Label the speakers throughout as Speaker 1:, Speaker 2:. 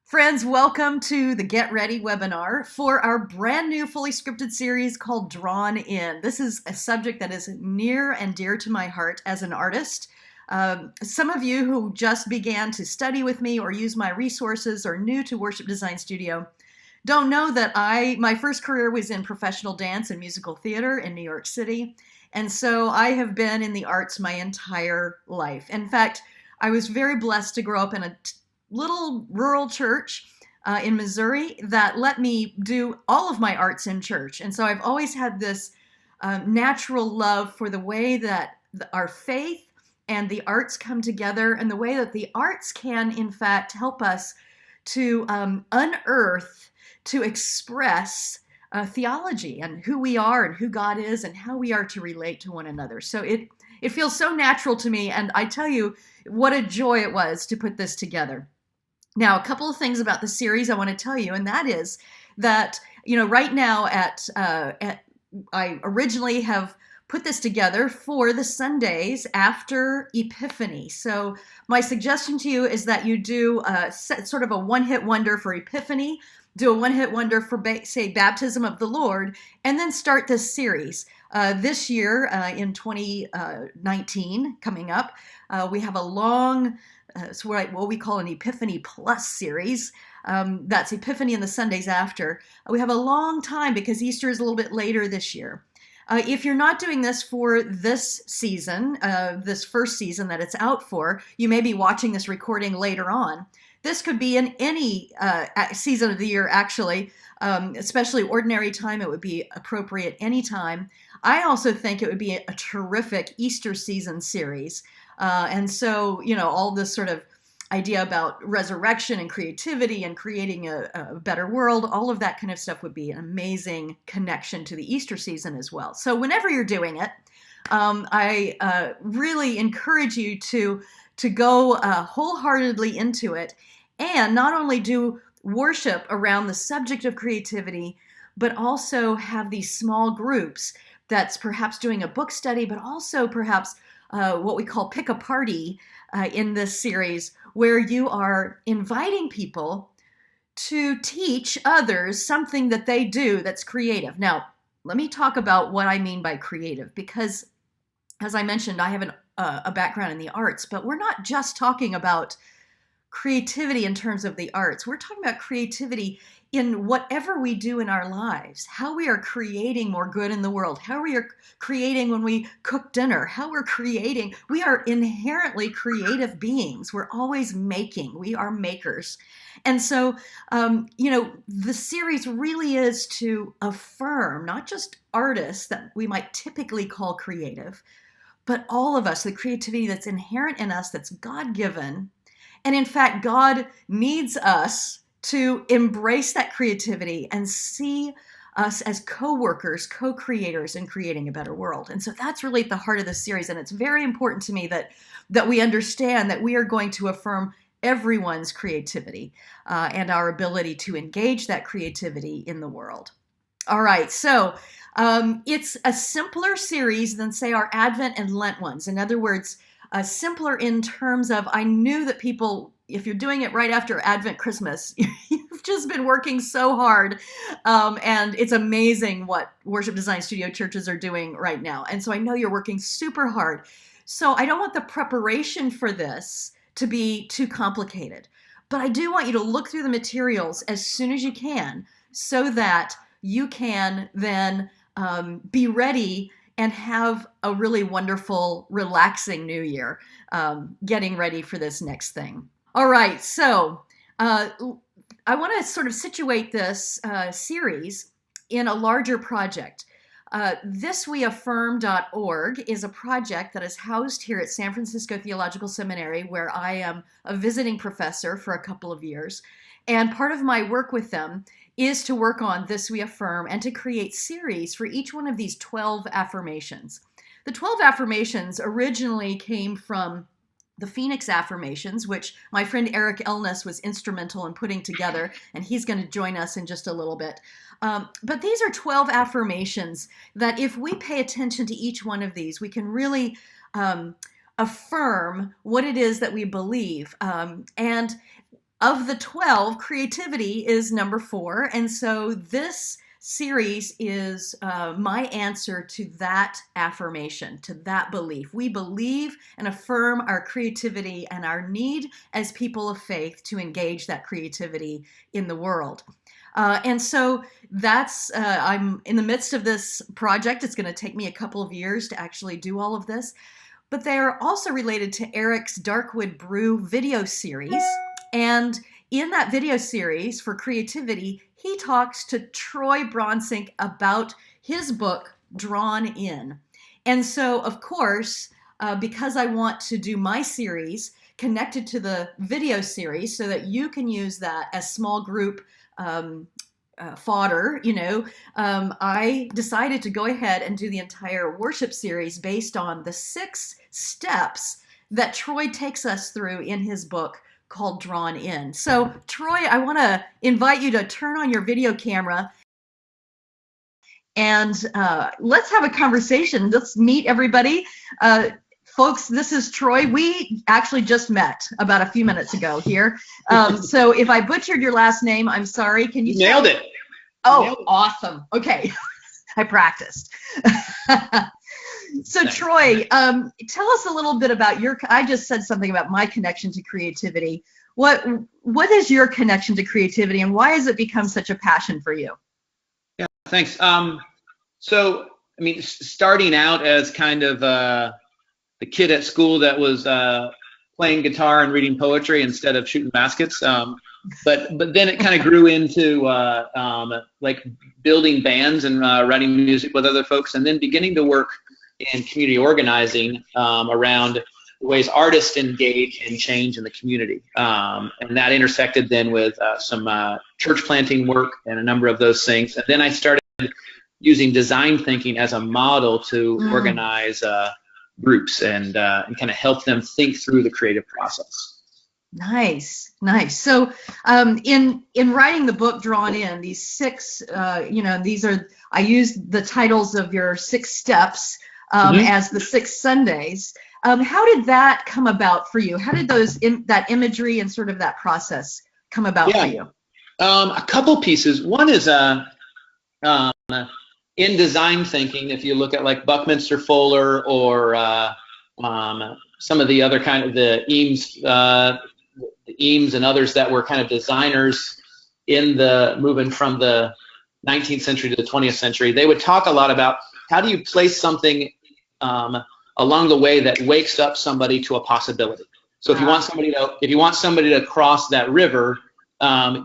Speaker 1: Friends, welcome to the Get Ready webinar for our brand new fully scripted series called Drawn In. This is a subject that is near and dear to my heart as an artist. Some of you who just began to study with me or use my resources or new to Worship Design Studio don't know that my first career was in professional dance and musical theater in New York City. And so I have been in the arts my entire life. In fact, I was very blessed to grow up in a little rural church in Missouri that let me do all of my arts in church. And so I've always had this natural love for the way that our faith and the arts come together, and the way that the arts can, in fact, help us to unearth, to express theology and who we are and who God is and how we are to relate to one another. So it feels so natural to me, and I tell you what a joy it was to put this together. Now, a couple of things about the series I want to tell you, and that is that, right now I originally have put this together for the Sundays after Epiphany. So my suggestion to you is that you do sort of a one-hit wonder for Epiphany, do a one-hit wonder for, say, Baptism of the Lord, and then start this series. This year, in 2019, coming up, we have a long, what we call an Epiphany Plus series. That's Epiphany and the Sundays after. We have a long time because Easter is a little bit later this year. If you're not doing this for this season, this first season that it's out for, you may be watching this recording later on. This could be in any season of the year, actually, especially ordinary time. It would be appropriate anytime. I also think it would be a terrific Easter season series. And so, all this sort of idea about resurrection and creativity and creating a better world, all of that kind of stuff would be an amazing connection to the Easter season as well. So whenever you're doing it, I really encourage you to go wholeheartedly into it, and not only do worship around the subject of creativity, but also have these small groups that's perhaps doing a book study, but also perhaps what we call pick a party in this series, where you are inviting people to teach others something that they do that's creative. Now, let me talk about what I mean by creative, because as I mentioned, I have a background in the arts, but we're not just talking about creativity in terms of the arts. We're talking about creativity in whatever we do in our lives, how we are creating more good in the world, how we are creating when we cook dinner, how we're creating. We are inherently creative beings. We're always making. We are makers. And so, the series really is to affirm not just artists that we might typically call creative, but all of us, the creativity that's inherent in us, that's God-given. And in fact, God needs us to embrace that creativity and see us as co-workers, co-creators in creating a better world. And so that's really at the heart of the series. And it's very important to me that we understand that we are going to affirm everyone's creativity and our ability to engage that creativity in the world. All right, so it's a simpler series than, say, our Advent and Lent ones. In other words, simpler in terms of, I knew that people, if you're doing it right after Advent, Christmas, you've just been working so hard. And it's amazing what Worship Design Studio churches are doing right now. And so I know you're working super hard. So I don't want the preparation for this to be too complicated. But I do want you to look through the materials as soon as you can, so that you can then be ready and have a really wonderful, relaxing new year, getting ready for this next thing. All right, so I want to sort of situate this series in a larger project. ThisWeAffirm.org is a project that is housed here at San Francisco Theological Seminary, where I am a visiting professor for a couple of years. And part of my work with them is to work on This We Affirm and to create series for each one of these 12 affirmations. The 12 affirmations originally came from the Phoenix affirmations, which my friend Eric Elnes was instrumental in putting together, and he's going to join us in just a little bit. But these are 12 affirmations that, if we pay attention to each one of these, we can really affirm what it is that we believe. And of the 12, creativity is number 4. And so this series is my answer to that affirmation, to that belief. We believe and affirm our creativity and our need as people of faith to engage that creativity in the world. And so that's, I'm in the midst of this project. It's going to take me a couple of years to actually do all of this. But they are also related to Eric's Darkwood Brew video series. And in that video series for creativity, he talks to Troy Bronsink about his book, Drawn In. And so, of course, because I want to do my series connected to the video series so that you can use that as small group fodder, I decided to go ahead and do the entire worship series based on the 6 steps that Troy takes us through in his book called Drawn In. So, Troy, I want to invite you to turn on your video camera and let's have a conversation. Let's meet everybody. Folks, this is Troy. We actually just met about a few minutes ago here. So if I butchered your last name, I'm sorry. Can you
Speaker 2: nailed it?
Speaker 1: Oh,
Speaker 2: nailed it.
Speaker 1: Awesome. Okay. I practiced. So Troy, tell us a little bit about I just said something about my connection to creativity. What is your connection to creativity, and why has it become such a passion for you?
Speaker 2: Yeah, thanks. So, I mean, starting out as kind of the kid at school that was playing guitar and reading poetry instead of shooting baskets. But then it kind of grew into like building bands and writing music with other folks, and then beginning to work in community organizing around the ways artists engage in change in the community. And that intersected then with some church planting work and a number of those things. And then I started using design thinking as a model to organize groups and kind of help them think through the creative process.
Speaker 1: Nice. So in writing the book Drawn In, these 6, these are, I used the titles of your 6 steps as the 6 Sundays. How did that come about for you? How did that imagery and sort of that process come about for you?
Speaker 2: A couple pieces. One is in design thinking, if you look at like Buckminster Fuller or some of the other kind of the Eames and others that were kind of designers in the moving from the 19th century to the 20th century, they would talk a lot about how do you place something along the way that wakes up somebody to a possibility. So if you want somebody to cross that river,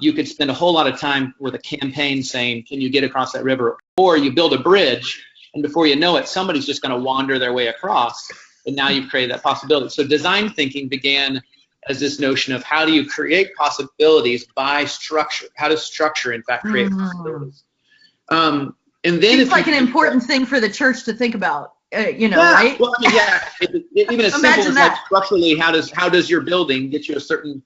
Speaker 2: you could spend a whole lot of time with a campaign saying, can you get across that river? Or you build a bridge, and before you know it, somebody's just going to wander their way across, and now you've created that possibility. So design thinking began as this notion of how do you create possibilities by structure? How does structure, in fact, create possibilities? And then
Speaker 1: it's like an important thing for the church to think about, right?
Speaker 2: Well, I mean, yeah. Even as simple as like structurally, how does your building get you a certain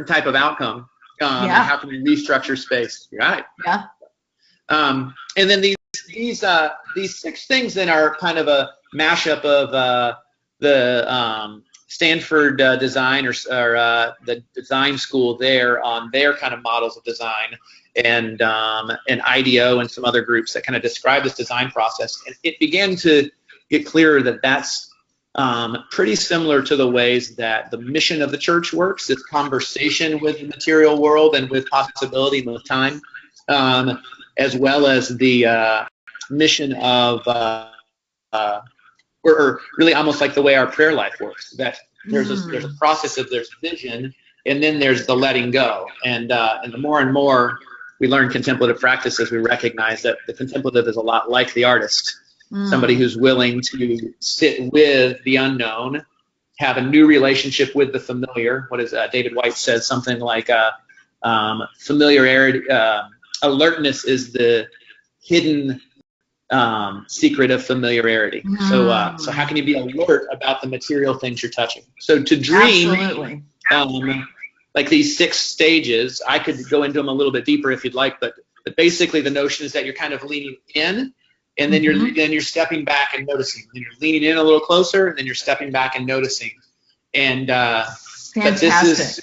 Speaker 2: type of outcome? And how can we restructure space? Right.
Speaker 1: Yeah.
Speaker 2: And then these 6 things then are kind of a mashup of the Stanford design or the design school there on their kind of models of design, and IDEO and some other groups that kind of describe this design process. And it began to get clearer that that's pretty similar to the ways that the mission of the church works, this conversation with the material world and with possibility and with time, as well as the mission of, or really almost like the way our prayer life works, that there's a process of there's vision, and then there's the letting go. And the more and more we learn contemplative practices, we recognize that the contemplative is a lot like the artist. Somebody who's willing to sit with the unknown, have a new relationship with the familiar. What is David White says something like familiarity, alertness is the hidden secret of familiarity. So how can you be alert about the material things you're touching? So to dream, like these 6 stages, I could go into them a little bit deeper if you'd like, but basically the notion is that you're kind of leaning in. And then you're stepping back and noticing. And you're leaning in a little closer, and then you're stepping back and noticing. And but this is,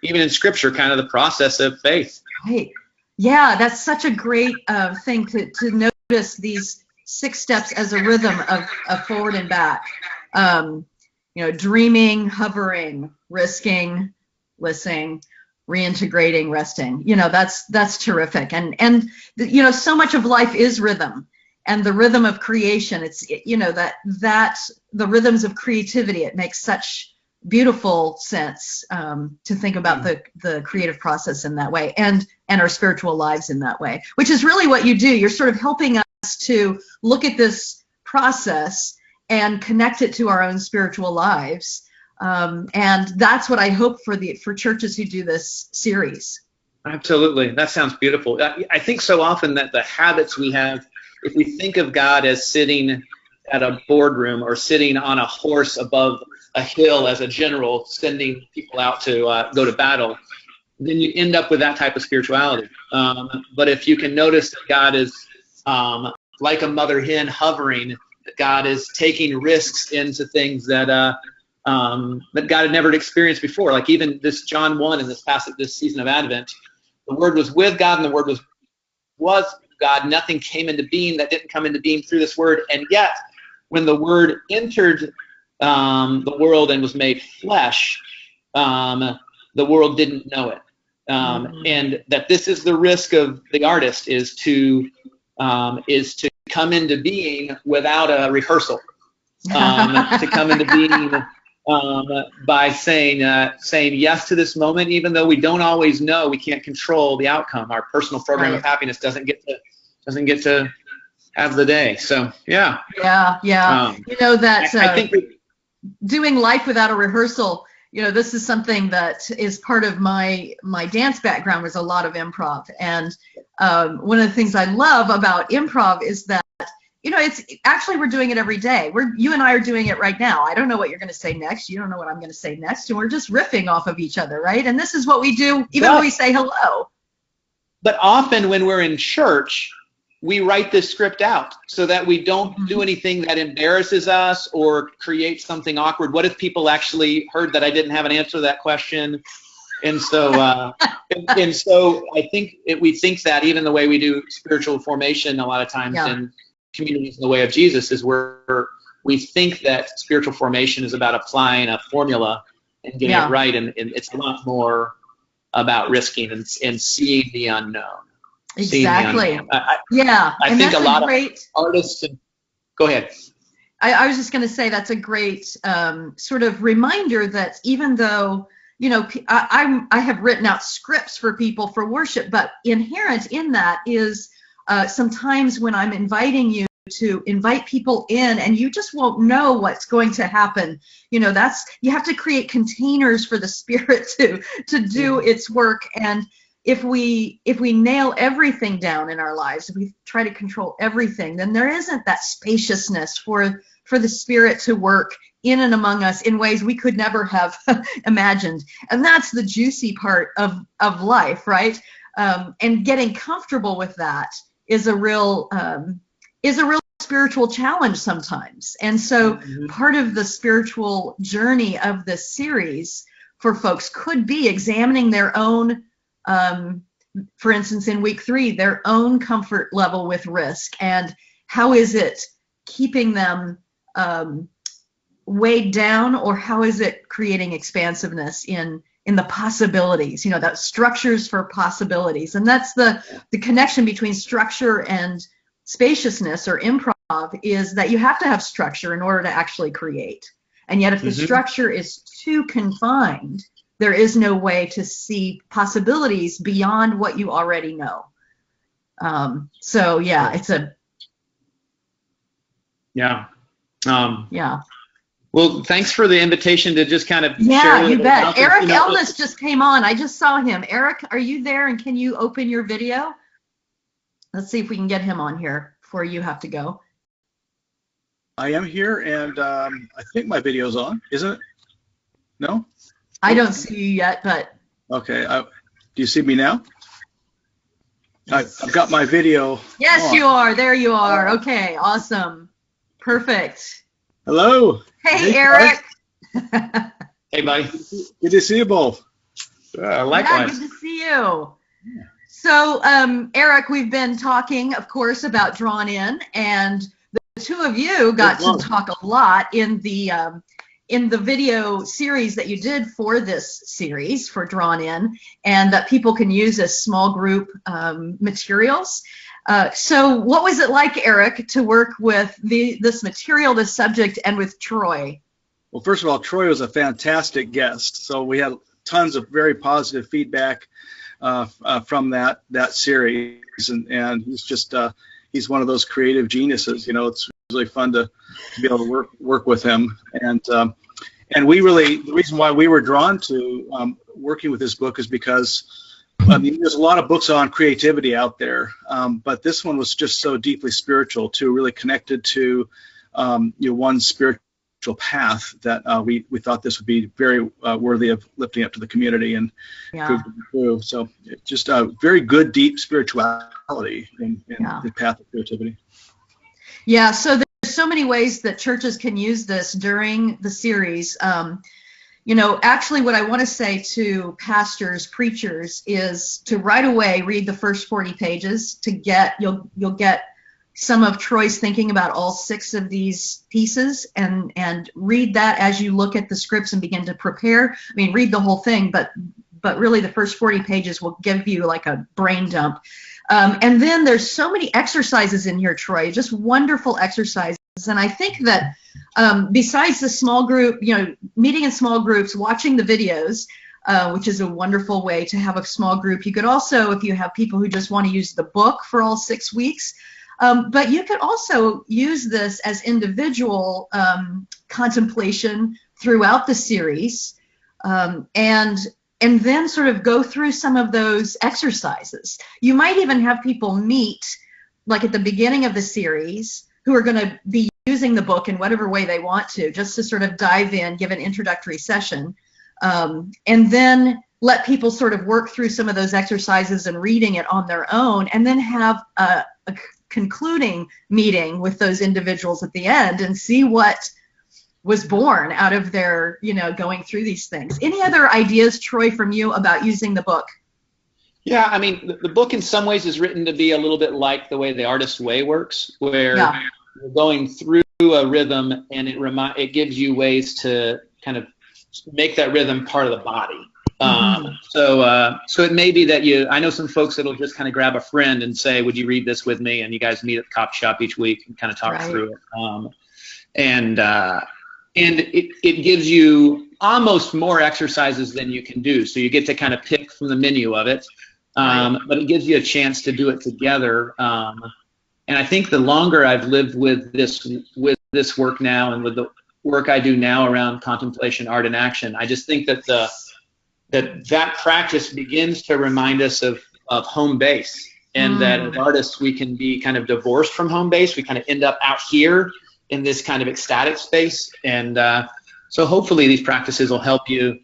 Speaker 2: even in Scripture, kind of the process of faith.
Speaker 1: Right. Yeah, that's such a great thing to notice these 6 steps as a rhythm of forward and back. Dreaming, hovering, risking, listening, reintegrating, resting. That's terrific. And so much of life is rhythm, and the rhythm of creation. It's that the rhythms of creativity. It makes such beautiful sense to think about the creative process in that way, and our spiritual lives in that way, which is really what you do. You're sort of helping us to look at this process and connect it to our own spiritual lives. And that's what I hope for churches who do this series.
Speaker 2: Absolutely. That sounds beautiful. I think so often that the habits we have, if we think of God as sitting at a boardroom or sitting on a horse above a hill as a general sending people out to go to battle, then you end up with that type of spirituality. But if you can notice that God is like a mother hen hovering, that God is taking risks into things that God had never experienced before. Like even this John 1 in this passage, this season of Advent, the Word was with God and the Word was God. Nothing came into being that didn't come into being through this Word. And yet, when the Word entered the world and was made flesh, the world didn't know it. And that this is the risk of the artist, is to come into being without a rehearsal, to come into being by saying yes to this moment, even though we don't always know, we can't control the outcome. Our personal program of happiness doesn't get to have the day. So yeah. I think
Speaker 1: doing life without a rehearsal. This is something that is part of my dance background, was a lot of improv. And one of the things I love about improv is that, it's actually, we're doing it every day. You and I are doing it right now. I don't know what you're going to say next. You don't know what I'm going to say next. And we're just riffing off of each other, right? And this is what we do even when we say hello.
Speaker 2: But often when we're in church, we write this script out so that we don't do anything that embarrasses us or creates something awkward. What if people actually heard that I didn't have an answer to that question? And so, so I think we think that even the way we do spiritual formation a lot of times in communities in the way of Jesus is where we think that spiritual formation is about applying a formula and getting it right, and it's a lot more about risking and seeing the unknown.
Speaker 1: Exactly.
Speaker 2: I think a lot of artists. Go ahead.
Speaker 1: I was just going to say that's a great sort of reminder that even though I have written out scripts for people for worship, but inherent in that is sometimes when I'm inviting you to invite people in, and you just won't know what's going to happen. You have to create containers for the Spirit to do its work. And if we nail everything down in our lives, if we try to control everything, then there isn't that spaciousness for the Spirit to work in and among us in ways we could never have imagined. And that's the juicy part of life, right? And getting comfortable with that is a real spiritual challenge sometimes. And so part of the spiritual journey of this series for folks could be examining their own, for instance, in week 3, their own comfort level with risk, and how is it keeping them weighed down, or how is it creating expansiveness in the possibilities, that structures for possibilities. And that's the connection between structure and spaciousness or improv, is that you have to have structure in order to actually create. And yet if the structure is too confined, there is no way to see possibilities beyond what you already know. So yeah, it's a...
Speaker 2: Yeah. Well, thanks for the invitation to just kind of share.
Speaker 1: Yeah, you bet. Eric Elnes just came on. I just saw him. Eric, are you there, and can you open your video? Let's see if we can get him on here before you have to go.
Speaker 3: I am here, and I think my video's on, isn't it? No?
Speaker 1: I don't see you yet, but...
Speaker 3: Okay. Do you see me now? I've got my video.
Speaker 1: Yes,
Speaker 3: on.
Speaker 1: You are. There you are. Okay, awesome. Perfect.
Speaker 3: Hello.
Speaker 1: Hey, Eric.
Speaker 2: Hey, buddy.
Speaker 3: Good to see you both.
Speaker 2: Likewise.
Speaker 1: Yeah, good to see you. So, Eric, we've been talking, of course, about Drawn In, and the two of you got to talk a lot in the video series that you did for this series for Drawn In, and that people can use as small group materials. So, what was it like, Eric, to work with this material, this subject, and with Troy?
Speaker 3: Well, first of all, Troy was a fantastic guest. So we had tons of very positive feedback from that series, and he's just he's one of those creative geniuses. It's really fun to be able to work with him, and we really, the reason why we were drawn to working with this book is because there's a lot of books on creativity out there, but this one was just so deeply spiritual too, really connected to one spiritual path that we thought this would be very worthy of lifting up to the community and proved to be true. So just a very good, deep spirituality in the path of creativity.
Speaker 1: Yeah, so there's so many ways that churches can use this during the series. Actually what I want to say to pastors, preachers, is to right away read the first 40 pages to get, you'll get some of Troy's thinking about all 6 of these pieces, and read that as you look at the scripts and begin to prepare. I mean, read the whole thing, but really the first 40 pages will give you like a brain dump. And then there's so many exercises in here, Troy, just wonderful exercises. And I think that besides the small group, meeting in small groups, watching the videos, which is a wonderful way to have a small group. You could also, if you have people who just want to use the book for all 6 weeks, but you could also use this as individual contemplation throughout the series, and then sort of go through some of those exercises. You might even have people meet, like at the beginning of the series, who are going to be using the book in whatever way they want to, just to sort of dive in, give an introductory session, and then let people sort of work through some of those exercises and reading it on their own, and then have a concluding meeting with those individuals at the end and see what was born out of their, going through these things. Any other ideas, Troy, from you about using the book?
Speaker 2: Yeah, I mean, the book in some ways is written to be a little bit like the way the Artist's Way works, where you're going through a rhythm, and it gives you ways to kind of make that rhythm part of the body. So it may be that I know some folks that'll just kind of grab a friend and say, would you read this with me? And you guys meet at the coffee shop each week and kind of talk through it. And it gives you almost more exercises than you can do. So you get to kind of pick from the menu of it, but it gives you a chance to do it together. And I think the longer I've lived with this work now, and with the work I do now around contemplation, art, and action, I just think that that practice begins to remind us of home base, and that as artists we can be kind of divorced from home base. We kind of end up out here in this kind of ecstatic space, and so hopefully these practices will help you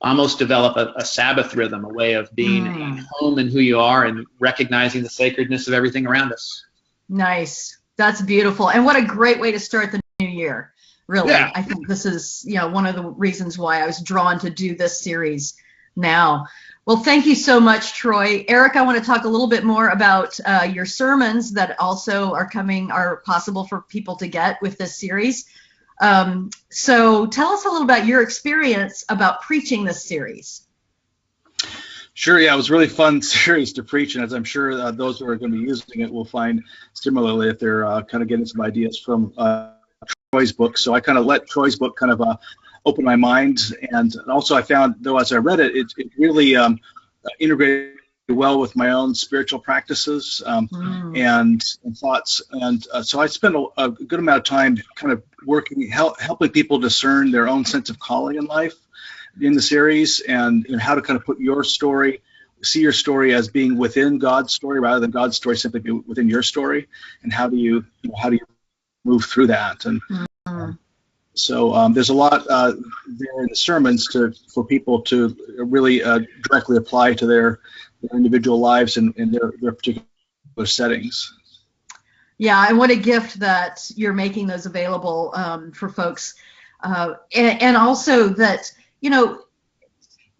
Speaker 2: almost develop a Sabbath rhythm, a way of being at home in who you are and recognizing the sacredness of everything around us.
Speaker 1: Nice. That's beautiful. And what a great way to start the new year. Really. Yeah. I think this is, one of the reasons why I was drawn to do this series now. Well, thank you so much, Troy. Eric, I want to talk a little bit more about your sermons that also are possible for people to get with this series. So tell us a little about your experience about preaching this series.
Speaker 3: Sure, yeah, it was a really fun series to preach, and as I'm sure those who are going to be using it will find similarly if they're kind of getting some ideas from Troy's book. So I kind of let Troy's book kind of open my mind, and also I found, though, as I read it, it really integrated well with my own spiritual practices and thoughts, and so I spent a good amount of time kind of helping people discern their own sense of calling in life in the series, and how to kind of put your story, see your story as being within God's story rather than God's story simply be within your story, and how do you move through that. And so there's a lot there in the sermons for people to really directly apply to their individual lives and their particular settings.
Speaker 1: Yeah, and what a gift that you're making those available for folks, and also that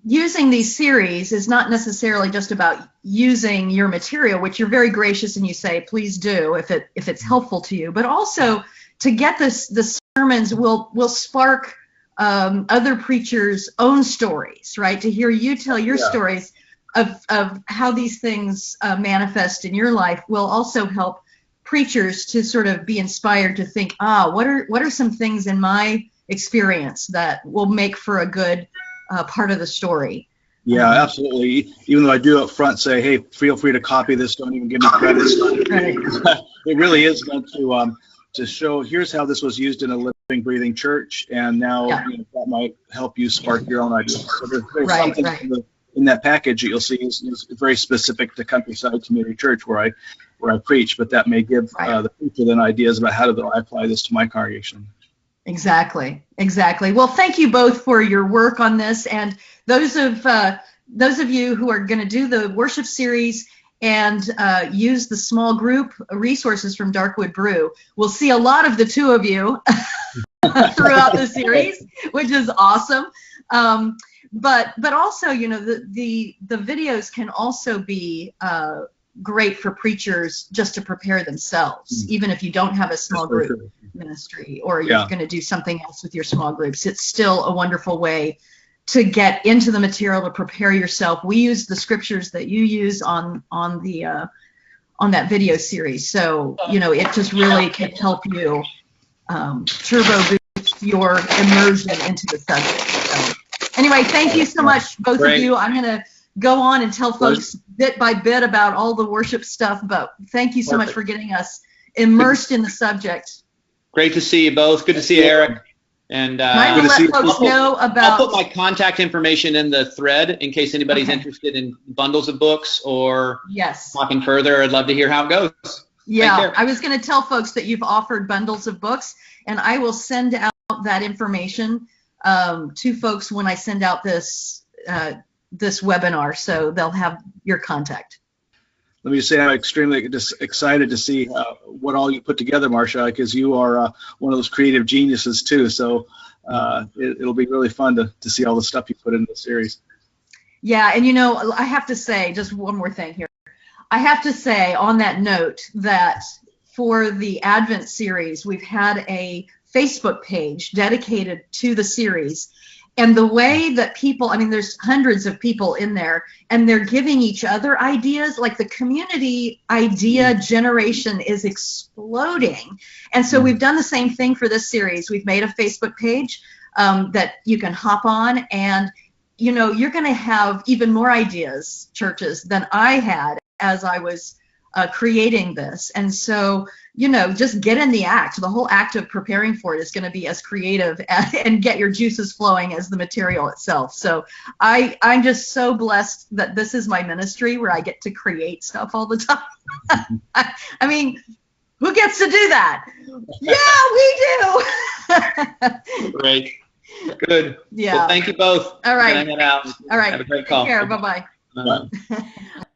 Speaker 1: using these series is not necessarily just about using your material, which you're very gracious and you say, please do if it's helpful to you, but also to get the sermons will spark other preachers' own stories, right? To hear you tell your stories of how these things manifest in your life will also help preachers to sort of be inspired to think, what are some things in my experience that will make for a good part of the story.
Speaker 3: Yeah, absolutely. Even though I do up front say, hey, feel free to copy this. Don't even give me credit.
Speaker 1: Right.
Speaker 3: It really is going to show, here's how this was used in a living, breathing church, and now that might help you spark your own ideas. So there's something in that package that you'll see is very specific to Countryside Community Church where I preach, but that may give the preacher then ideas about how do I apply this to my congregation.
Speaker 1: Exactly. Well, thank you both for your work on this, and those of you who are going to do the worship series and use the small group resources from Darkwood Brew. We'll see a lot of the two of you throughout the series, which is awesome. But also, the videos can also be great for preachers just to prepare themselves, even if you don't have a small group ministry or you're going to do something else with your small groups. It's still a wonderful way to get into the material, to prepare yourself. We use the scriptures that you use on that video series, so it just really can help you turbo boost your immersion into the subject. So, anyway, thank you so much, both of you. I'm going to go on and tell folks bit by bit about all the worship stuff, but thank you so much for getting us immersed in the subject.
Speaker 2: Great to see you both. Good to see you, Eric. And
Speaker 1: I will let folks know about.
Speaker 2: I'll put my contact information in the thread in case anybody's interested in bundles of books or talking further. I'd love to hear how it goes.
Speaker 1: Yeah, I was going to tell folks that you've offered bundles of books, and I will send out that information to folks when I send out this webinar, so they'll have your contact.
Speaker 3: Let me say I'm extremely excited to see what all you put together, Marcia, because you are one of those creative geniuses too. So it'll be really fun to see all the stuff you put in the series.
Speaker 1: Yeah, and I have to say just one more thing here. I have to say on that note that for the Advent series, we've had a Facebook page dedicated to the series. And the way that people, there's hundreds of people in there, and they're giving each other ideas, like the community idea generation is exploding. And so we've done the same thing for this series. We've made a Facebook page that you can hop on, and, you're going to have even more ideas, churches, than I had as I was creating this. And so, just get in the act. The whole act of preparing for it is going to be as creative and get your juices flowing as the material itself. So I'm just so blessed that this is my ministry where I get to create stuff all the time. Who gets to do that? Yeah, we do.
Speaker 2: Great. Good.
Speaker 1: Yeah.
Speaker 2: Well, thank you both.
Speaker 1: All right.
Speaker 2: Head out.
Speaker 1: All right.
Speaker 2: Have a great call.
Speaker 1: Take care. Bye-bye.
Speaker 2: Bye.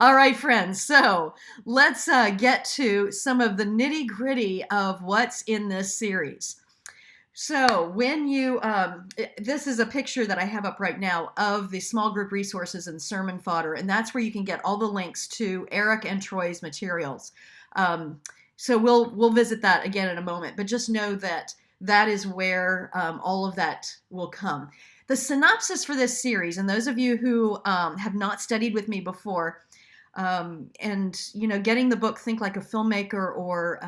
Speaker 1: All right, friends. So let's get to some of the nitty gritty of what's in this series. So when you, this is a picture that I have up right now of the small group resources and sermon fodder, and that's where you can get all the links to Eric and Troy's materials. So we'll visit that again in a moment, but just know that that is where all of that will come. The synopsis for this series, and those of you who have not studied with me before, and getting the book Think Like a Filmmaker or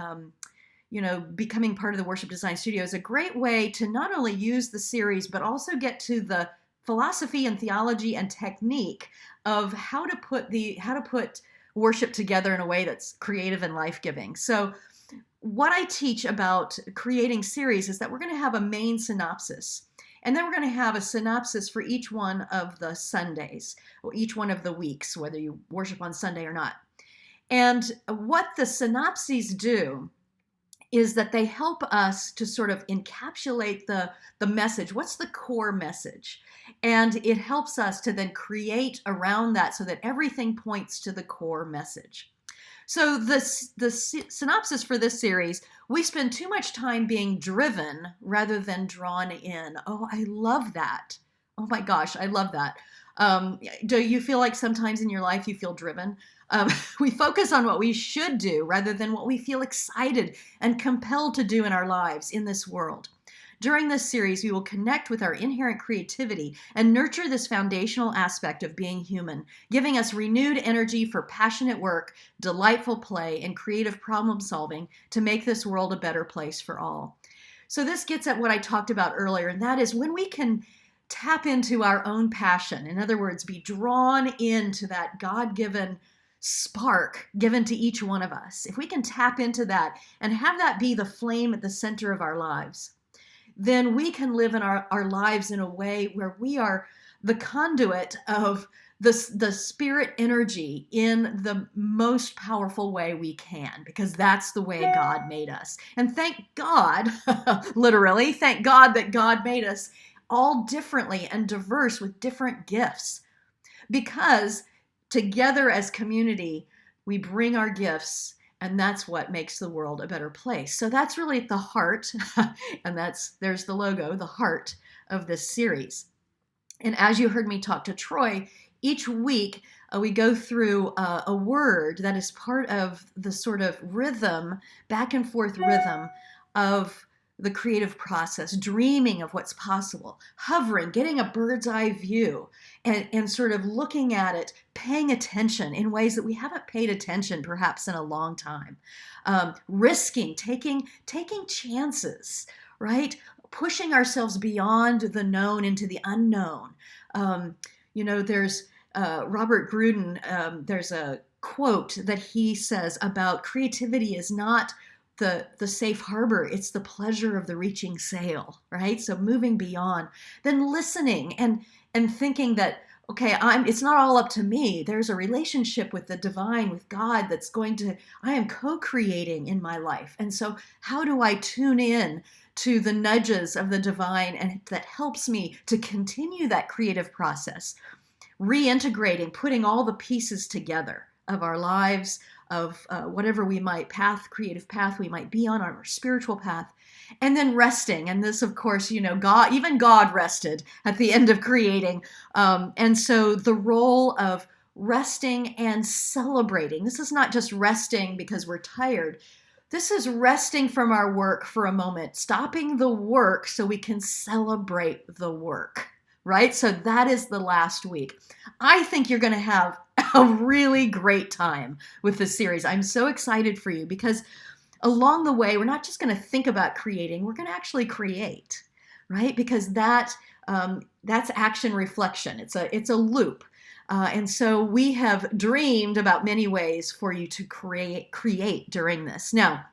Speaker 1: becoming part of the Worship Design Studio is a great way to not only use the series but also get to the philosophy and theology and technique of how to put worship together in a way that's creative and life-giving. So what I teach about creating series is that we're going to have a main synopsis. And then we're going to have a synopsis for each one of the Sundays, or each one of the weeks, whether you worship on Sunday or not. And what the synopses do is that they help us to sort of encapsulate the message. What's the core message? And it helps us to then create around that so that everything points to the core message. So the synopsis for this series, we spend too much time being driven rather than drawn in. Oh, I love that. Oh my gosh, I love that. Do you feel like sometimes in your life you feel driven? We focus on what we should do rather than what we feel excited and compelled to do in our lives in this world. During this series, we will connect with our inherent creativity and nurture this foundational aspect of being human, giving us renewed energy for passionate work, delightful play, and creative problem solving to make this world a better place for all. So this gets at what I talked about earlier, and that is when we can tap into our own passion. In other words, be drawn into that God-given spark given to each one of us. If we can tap into that and have that be the flame at the center of our lives, then we can live in our lives in a way where we are the conduit of the spirit energy in the most powerful way we can, because that's the way God made us. And thank God, literally, thank God that God made us all differently and diverse with different gifts, because together as community, we bring our gifts, and that's what makes the world a better place. So that's really at the heart, and there's the logo, the heart of this series. And as you heard me talk to Troy, each week we go through a word that is part of the sort of rhythm, back and forth rhythm of the creative process, dreaming of what's possible, hovering, getting a bird's eye view, and sort of looking at it, paying attention in ways that we haven't paid attention perhaps in a long time, risking, taking chances, right? Pushing ourselves beyond the known into the unknown. There's Robert Grudem, there's a quote that he says about creativity is not the safe harbor, it's the pleasure of the reaching sail, right? So moving beyond, then listening and thinking that, okay, it's not all up to me. There's a relationship with the divine, with God, I am co-creating in my life. And so how do I tune in to the nudges of the divine, and that helps me to continue that creative process, reintegrating, putting all the pieces together of our lives, of whatever creative path we might be on our spiritual path, and then resting. And this, of course, even God rested at the end of creating. And so the role of resting and celebrating, this is not just resting because we're tired. This is resting from our work for a moment, stopping the work so we can celebrate the work, right? So that is the last week. I think you're going to have a really great time with this series. I'm so excited for you, because along the way, we're not just going to think about creating, we're going to actually create, right? Because that's action reflection. It's a loop. And so we have dreamed about many ways for you to create during this. Now,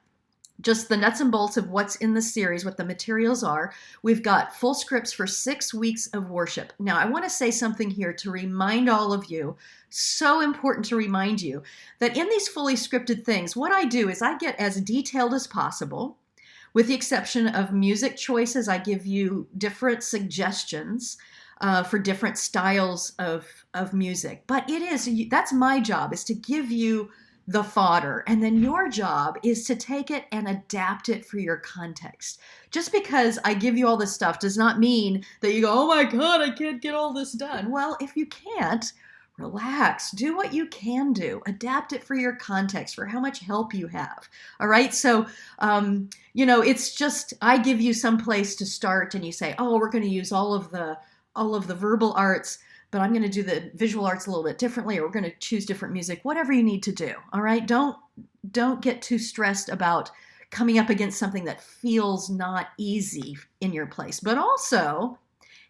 Speaker 1: just the nuts and bolts of what's in the series, what the materials are. We've got full scripts for 6 weeks of worship. Now, I want to say something here to remind all of you, so important to remind you, that in these fully scripted things, what I do is I get as detailed as possible. With the exception of music choices, I give you different suggestions for different styles of music. But that's my job, is to give you the fodder. And then your job is to take it and adapt it for your context. Just because I give you all this stuff does not mean that you go, oh my God, I can't get all this done. Well, if you can't, relax, do what you can do, adapt it for your context, for how much help you have. All right. So, it's just, I give you some place to start, and you say, oh, we're going to use all of the verbal arts, but I'm going to do the visual arts a little bit differently, or we're going to choose different music, whatever you need to do. All right. Don't get too stressed about coming up against something that feels not easy in your place, but also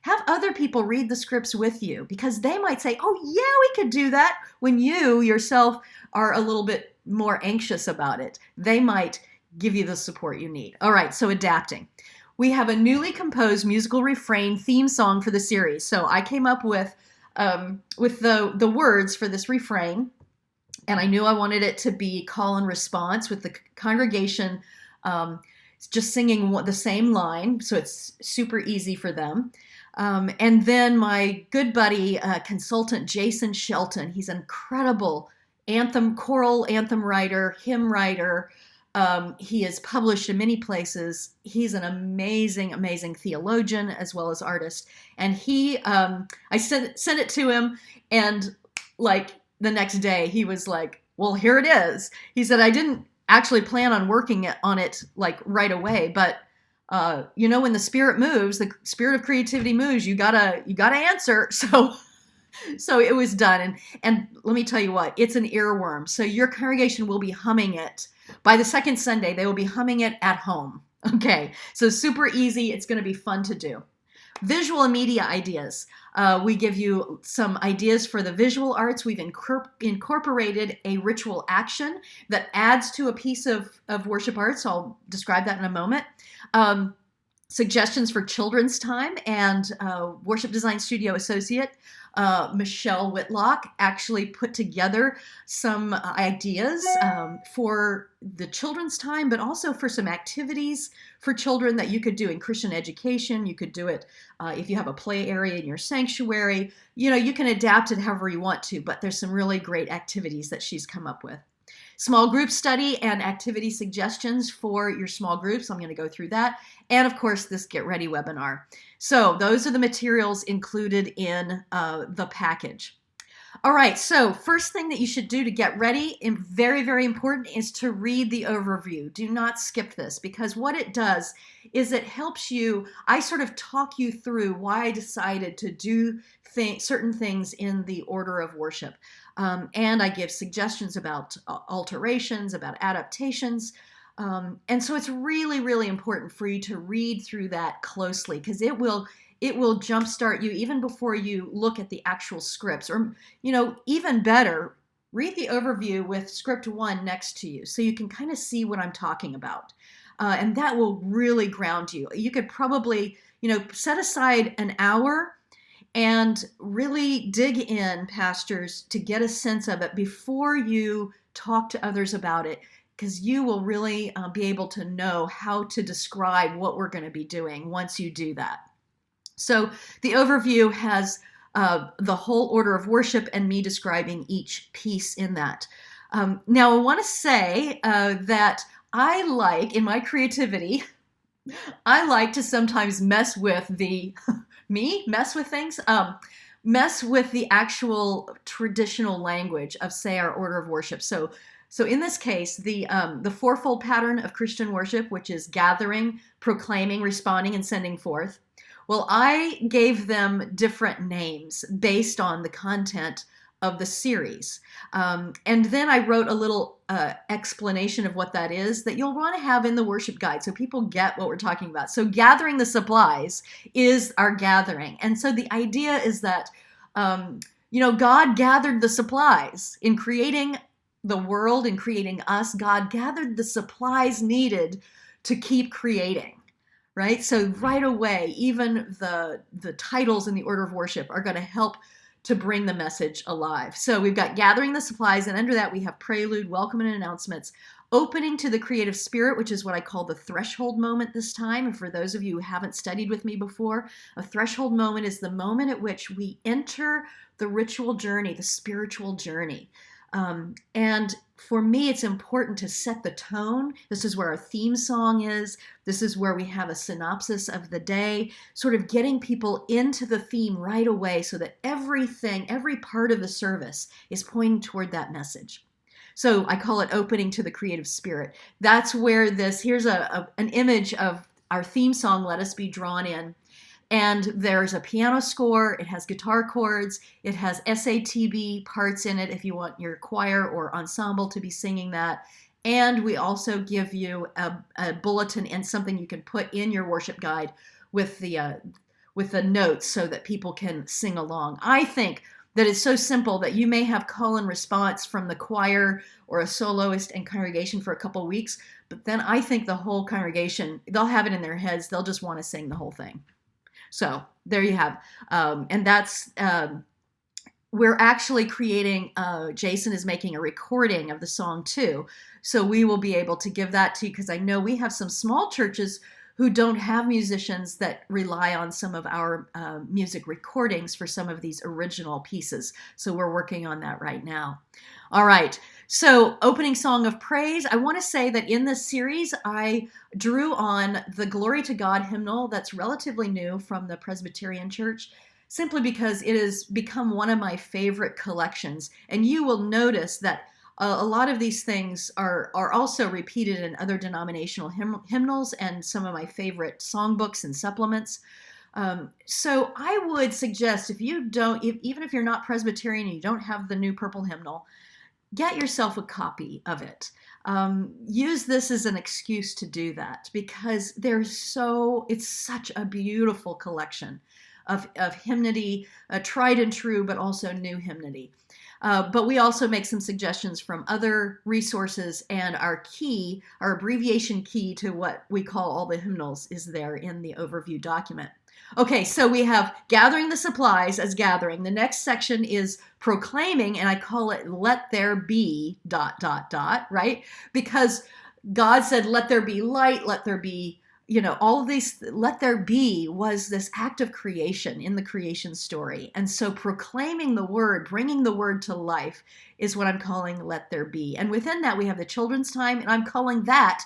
Speaker 1: have other people read the scripts with you, because they might say, oh yeah, we could do that, when you yourself are a little bit more anxious about it. They might give you the support you need. All right. So adapting. We have a newly composed musical refrain theme song for the series. So I came up with the words for this refrain, and I knew I wanted it to be call and response, with the congregation just singing the same line, so it's super easy for them. And then my good buddy, consultant Jason Shelton, he's an incredible choral anthem writer, hymn writer, He is published in many places. He's an amazing, amazing theologian as well as artist. And I sent it to him, and like the next day he was like, well, here it is. He said, I didn't actually plan on working on it like right away, but when the spirit moves, the spirit of creativity moves, you gotta answer. So it was done. And let me tell you what, it's an earworm. So your congregation will be humming it. By the second Sunday, they will be humming it at home. Okay, so super easy. It's going to be fun to do. Visual and media ideas. We give you some ideas for the visual arts. We've incorporated a ritual action that adds to a piece of worship arts. So I'll describe that in a moment. Suggestions for children's time, and Worship Design Studio Associate Michelle Whitlock actually put together some ideas for the children's time, but also for some activities for children that you could do in Christian education. You could do it if you have a play area in your sanctuary. You can adapt it however you want to, but there's some really great activities that she's come up with. Small group study and activity suggestions for your small groups. I'm going to go through that. And of course, this Get Ready webinar. So those are the materials included in the package. All right, so first thing that you should do to get ready, and very, very important, is to read the overview. Do not skip this, because what it does is it helps you. I sort of talk you through why I decided to do certain things in the order of worship. And I give suggestions about alterations, about adaptations. And so it's really, really important for you to read through that closely, because it will jumpstart you even before you look at the actual scripts. Or, even better, read the overview with script 1 next to you so you can kind of see what I'm talking about. And that will really ground you. You could probably, set aside an hour and really dig in, pastors, to get a sense of it before you talk to others about it, because you will really be able to know how to describe what we're going to be doing once you do that. So the overview has the whole order of worship and me describing each piece in that. Now, I want to say that I like, in my creativity, I like to sometimes mess with mess with things, mess with the actual traditional language of, say, our order of worship. So in this case, the fourfold pattern of Christian worship, which is gathering, proclaiming, responding, and sending forth. Well, I gave them different names based on the content of the series. And then I wrote a little explanation of what that is that you'll want to have in the worship guide so people get what we're talking about. So gathering the supplies is our gathering. And so the idea is that, God gathered the supplies in creating the world and creating us. God gathered the supplies needed to keep creating. Right? So right away, even the titles in the order of worship are going to help to bring the message alive. So we've got gathering the supplies, and under that we have prelude, welcome, and announcements. Opening to the creative spirit, which is what I call the threshold moment this time. And for those of you who haven't studied with me before, a threshold moment is the moment at which we enter the ritual journey, the spiritual journey. And for me, it's important to set the tone. This is where our theme song is. This is where we have a synopsis of the day, sort of getting people into the theme right away so that every part of the service is pointing toward that message. So I call it opening to the creative spirit. That's where here's an image of our theme song, Let Us Be Drawn In. And there's a piano score, it has guitar chords, it has SATB parts in it if you want your choir or ensemble to be singing that. And we also give you a bulletin and something you can put in your worship guide with the notes so that people can sing along. I think that it's so simple that you may have call and response from the choir or a soloist and congregation for a couple weeks, but then I think the whole congregation, they'll have it in their heads, they'll just want to sing the whole thing. So there you have, and that's, we're actually creating, Jason is making a recording of the song too. So we will be able to give that to you, because I know we have some small churches who don't have musicians that rely on some of our music recordings for some of these original pieces. So we're working on that right now. All right. So, opening song of praise. I want to say that in this series, I drew on the Glory to God hymnal that's relatively new from the Presbyterian Church, simply because it has become one of my favorite collections. And you will notice that a lot of these things are also repeated in other denominational hymnals and some of my favorite songbooks and supplements. So I would suggest, if you don't, even if you're not Presbyterian and you don't have the new purple hymnal, get yourself a copy of it. Use this as an excuse to do that, because it's such a beautiful collection of hymnody, tried and true, but also new hymnody. But we also make some suggestions from other resources, and our abbreviation key to what we call all the hymnals is there in the overview document. Okay, so we have gathering the supplies as gathering. The next section is proclaiming, and I call it let there be ... right? Because God said, let there be light, let there be, all of these, let there be was this act of creation in the creation story. And so proclaiming the word, bringing the word to life is what I'm calling let there be. And within that, we have the children's time, and I'm calling that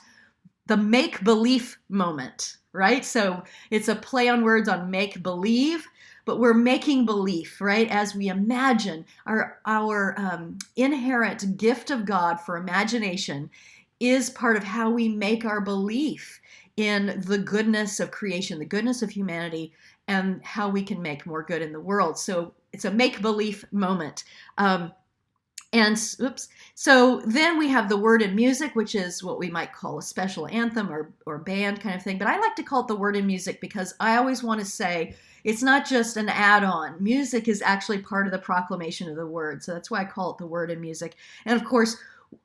Speaker 1: the make-believe moment, right? So it's a play on words on make-believe, but we're making belief, right? As we imagine our inherent gift of God for imagination is part of how we make our belief in the goodness of creation, the goodness of humanity, and how we can make more good in the world. So it's a make-believe moment. So then we have the word and music, which is what we might call a special anthem or band kind of thing. But I like to call it the word and music because I always want to say it's not just an add-on. Music is actually part of the proclamation of the word. So that's why I call it the word and music. And of course,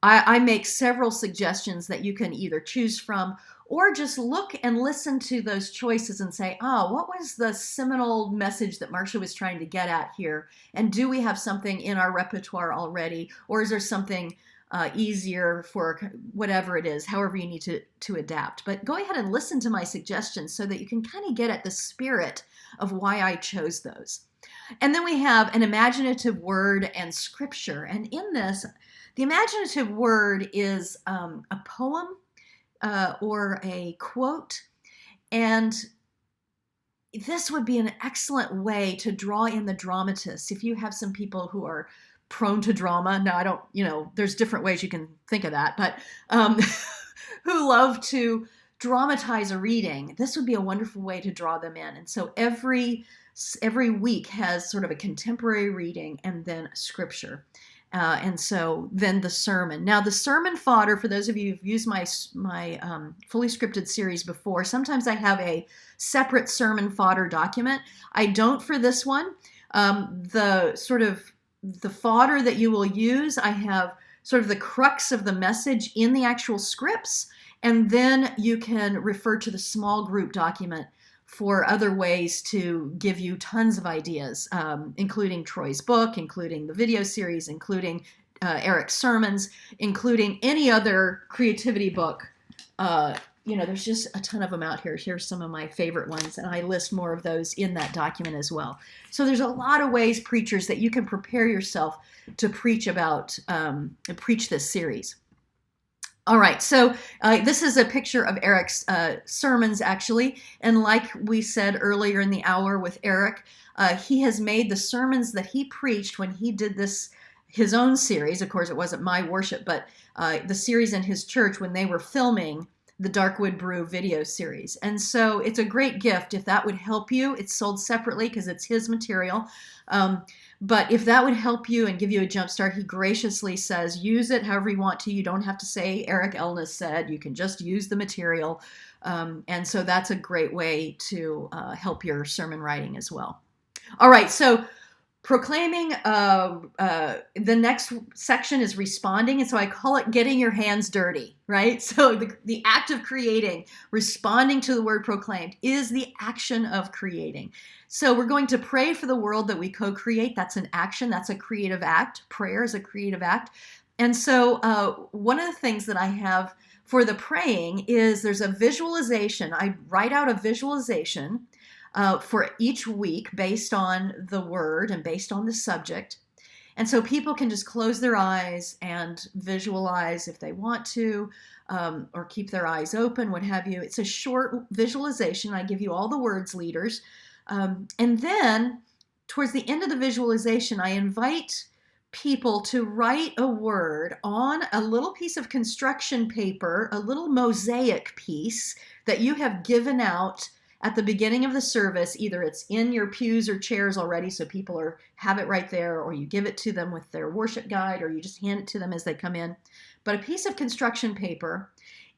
Speaker 1: I make several suggestions that you can either choose from or just look and listen to those choices and say, what was the seminal message that Marcia was trying to get at here? And do we have something in our repertoire already? Or is there something easier for whatever it is, however you need to adapt? But go ahead and listen to my suggestions so that you can kind of get at the spirit of why I chose those. And then we have an imaginative word and scripture. And in this, the imaginative word is a poem or a quote, and this would be an excellent way to draw in the dramatist. If you have some people who are prone to drama, now I don't, there's different ways you can think of that, but who love to dramatize a reading, this would be a wonderful way to draw them in. And so every week has sort of a contemporary reading and then scripture. And so then the sermon. Now the sermon fodder, for those of you who've used my fully scripted series before, sometimes I have a separate sermon fodder document. I don't for this one. The fodder that you will use, I have sort of the crux of the message in the actual scripts, and then you can refer to the small group document for other ways to give you tons of ideas, including Troy's book, including the video series, including Eric's sermons, including any other creativity book. There's just a ton of them out here. Here's some of my favorite ones, and I list more of those in that document as well. So there's a lot of ways, preachers, that you can prepare yourself to preach this series. All right, so this is a picture of Eric's sermons, actually. And like we said earlier in the hour with Eric, he has made the sermons that he preached when he did his own series. Of course, it wasn't my worship, but the series in his church when they were filming the Darkwood Brew video series. And so it's a great gift if that would help you. It's sold separately because it's his material. But if that would help you and give you a jump start, he graciously says, use it however you want to. You don't have to say Eric Elnes said. You can just use the material. And so that's a great way to help your sermon writing as well. All right, so proclaiming, the next section is responding. And so I call it getting your hands dirty, right? So the act of creating, responding to the word proclaimed, is the action of creating. So we're going to pray for the world that we co-create. That's an action. That's a creative act. Prayer is a creative act. And so one of the things that I have for the praying is there's a visualization. I write out a visualization for each week based on the word and based on the subject. And so people can just close their eyes and visualize if they want to, or keep their eyes open, what have you. It's a short visualization. I give you all the words leaders. And then towards the end of the visualization, I invite people to write a word on a little piece of construction paper, a little mosaic piece that you have given out at the beginning of the service. Either it's in your pews or chairs already, so people have it right there, or you give it to them with their worship guide, or you just hand it to them as they come in. But a piece of construction paper,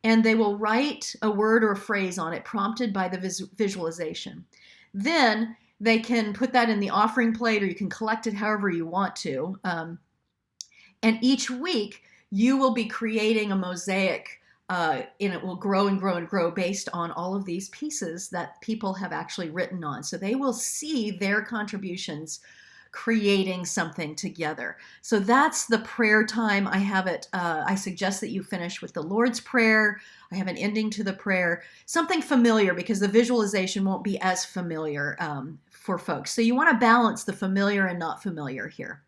Speaker 1: and they will write a word or a phrase on it prompted by the visualization. Then they can put that in the offering plate, or you can collect it however you want to. And each week, you will be creating a mosaic, and it will grow and grow and grow based on all of these pieces that people have actually written on. So they will see their contributions creating something together. So that's the prayer time. I have it. I suggest that you finish with the Lord's Prayer. I have an ending to the prayer, something familiar, because the visualization won't be as familiar for folks. So you want to balance the familiar and not familiar here.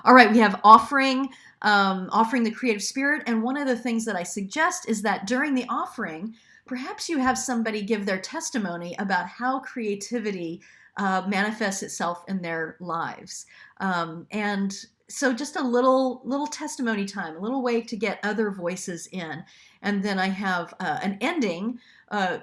Speaker 1: All right, we have offering the creative spirit. And one of the things that I suggest is that during the offering, perhaps you have somebody give their testimony about how creativity manifests itself in their lives. And so just a little testimony time, a little way to get other voices in. And then I have an ending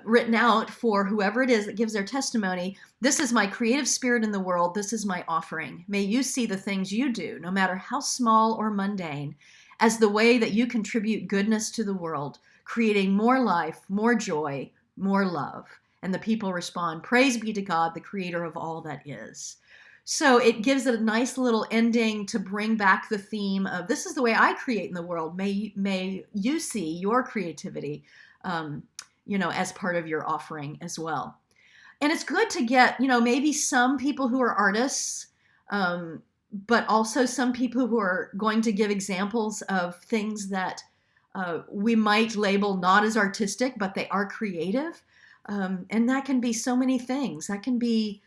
Speaker 1: written out for whoever it is that gives their testimony. This is my creative spirit in the world. This is my offering. May you see the things you do, no matter how small or mundane, as the way that you contribute goodness to the world, creating more life, more joy, more love. And the people respond, praise be to God, the creator of all that is. So it gives it a nice little ending to bring back the theme of, this is the way I create in the world. May you see your creativity, as part of your offering as well. And it's good to get, maybe some people who are artists, but also some people who are going to give examples of things that we might label not as artistic, but they are creative. And that can be so many things. That can be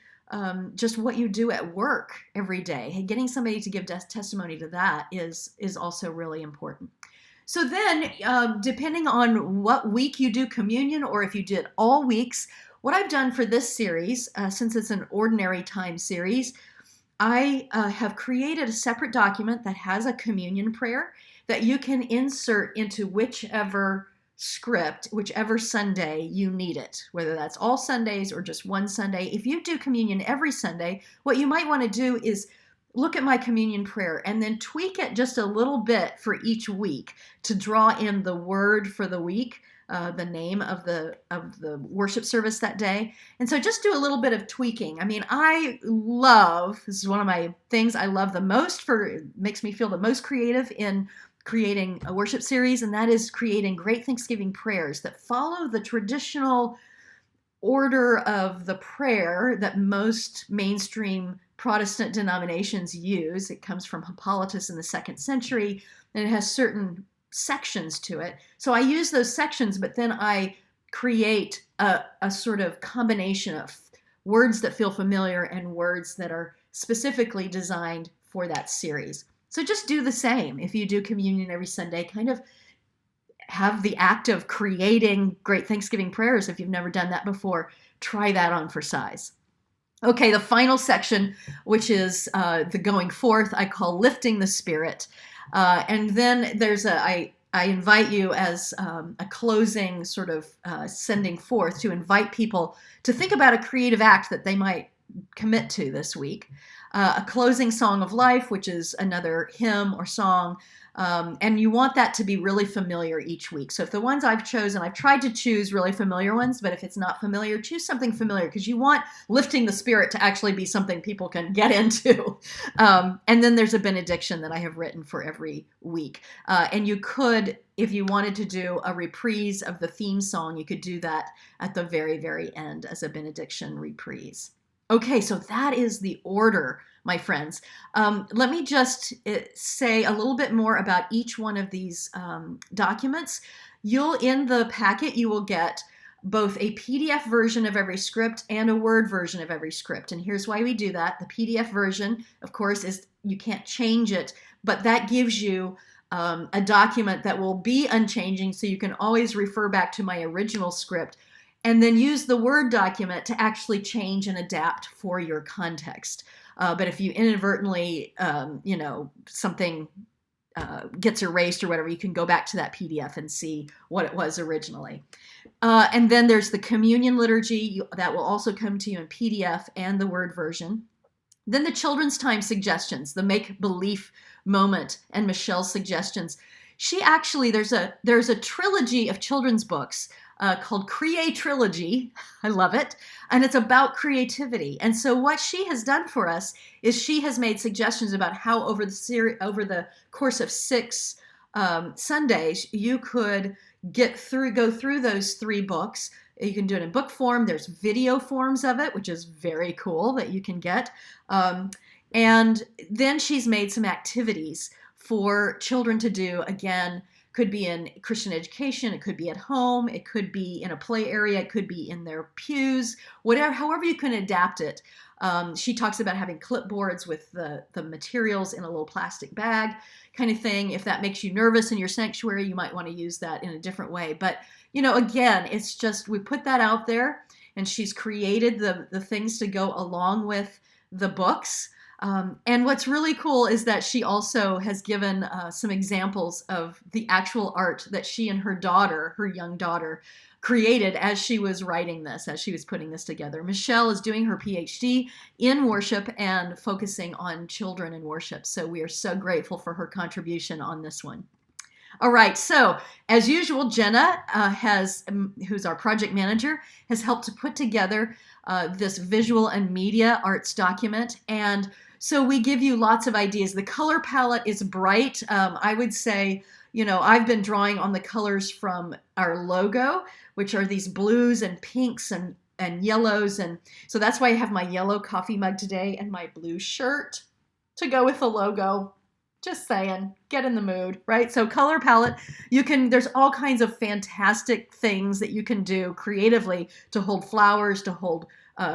Speaker 1: just what you do at work every day. Hey, getting somebody to give testimony to that is also really important. So then, depending on what week you do communion, or if you did all weeks, what I've done for this series, since it's an ordinary time series, I have created a separate document that has a communion prayer that you can insert into whichever script, whichever Sunday you need it, whether that's all Sundays or just one Sunday. If you do communion every Sunday, what you might want to do is look at my communion prayer and then tweak it just a little bit for each week to draw in the word for the week, the name of the worship service that day. And so just do a little bit of tweaking. I mean, this is one of my things I love the most, it makes me feel the most creative in creating a worship series, and that is creating great Thanksgiving prayers that follow the traditional order of the prayer that most mainstream Protestant denominations use. It comes from Hippolytus in the 2nd century, and it has certain sections to it. So I use those sections, but then I create a sort of combination of words that feel familiar and words that are specifically designed for that series. So just do the same. If you do communion every Sunday, kind of have the act of creating great Thanksgiving prayers. If you've never done that before, try that on for size. Okay, the final section, which is the going forth, I call lifting the spirit. And then there's I invite you as a closing sort of sending forth to invite people to think about a creative act that they might commit to this week. A closing song of life, which is another hymn or song. And you want that to be really familiar each week. So if the ones I've chosen, I've tried to choose really familiar ones, but if it's not familiar, choose something familiar, because you want lifting the spirit to actually be something people can get into. And then there's a benediction that I have written for every week. And you could, if you wanted to do a reprise of the theme song, you could do that at the very, very end as a benediction reprise. Okay, so that is the order, my friends. Let me just say a little bit more about each one of these documents. In the packet, you will get both a PDF version of every script and a Word version of every script. And here's why we do that. The PDF version, of course, is you can't change it, but that gives you a document that will be unchanging, so you can always refer back to my original script, and then use the Word document to actually change and adapt for your context. But if you inadvertently, something gets erased or whatever, you can go back to that PDF and see what it was originally. And then there's the communion liturgy that will also come to you in PDF and the Word version. Then the children's time suggestions, the make-believe moment, and Michelle's suggestions. She actually, there's a trilogy of children's books called Create Trilogy. I love it. And it's about creativity. And so what she has done for us is she has made suggestions about how over the course of 6 Sundays, you could go through those 3 books. You can do it in book form. There's video forms of it, which is very cool that you can get. And then she's made some activities for children to do. Again, could be in Christian education, it could be at home, it could be in a play area, it could be in their pews, however you can adapt it. She talks about having clipboards with the materials in a little plastic bag kind of thing. If that makes you nervous in your sanctuary, you might want to use that in a different way. But, again, it's just, we put that out there, and she's created the things to go along with the books. And what's really cool is that she also has given some examples of the actual art that she and her young daughter, created as she was writing this, as she was putting this together. Michelle is doing her PhD in worship and focusing on children in worship. So we are so grateful for her contribution on this one. All right, so as usual, Jenna who's our project manager, has helped to put together this visual and media arts document. And so we give you lots of ideas. The color palette is bright. I would say, I've been drawing on the colors from our logo, which are these blues and pinks and yellows. And so that's why I have my yellow coffee mug today and my blue shirt to go with the logo. Just saying, get in the mood, right? So color palette, there's all kinds of fantastic things that you can do creatively to hold flowers, to hold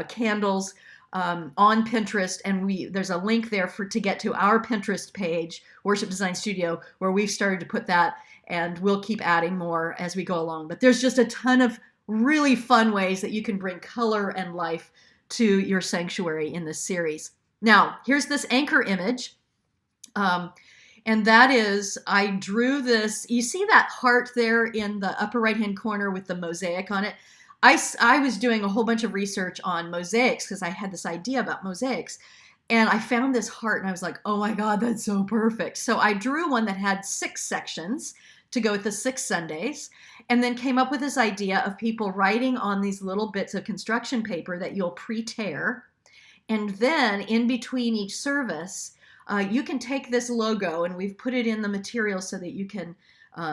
Speaker 1: candles on Pinterest. And there's a link there to get to our Pinterest page, Worship Design Studio, where we've started to put that, and we'll keep adding more as we go along. But there's just a ton of really fun ways that you can bring color and life to your sanctuary in this series. Now, here's this anchor image. And that is, I drew this, you see that heart there in the upper right-hand corner with the mosaic on it? I was doing a whole bunch of research on mosaics because I had this idea about mosaics. And I found this heart and I was like, oh my God, that's so perfect. So I drew one that had 6 sections to go with the 6 Sundays, and then came up with this idea of people writing on these little bits of construction paper that you'll pre-tear. And then in between each service, you can take this logo, and we've put it in the material so that you can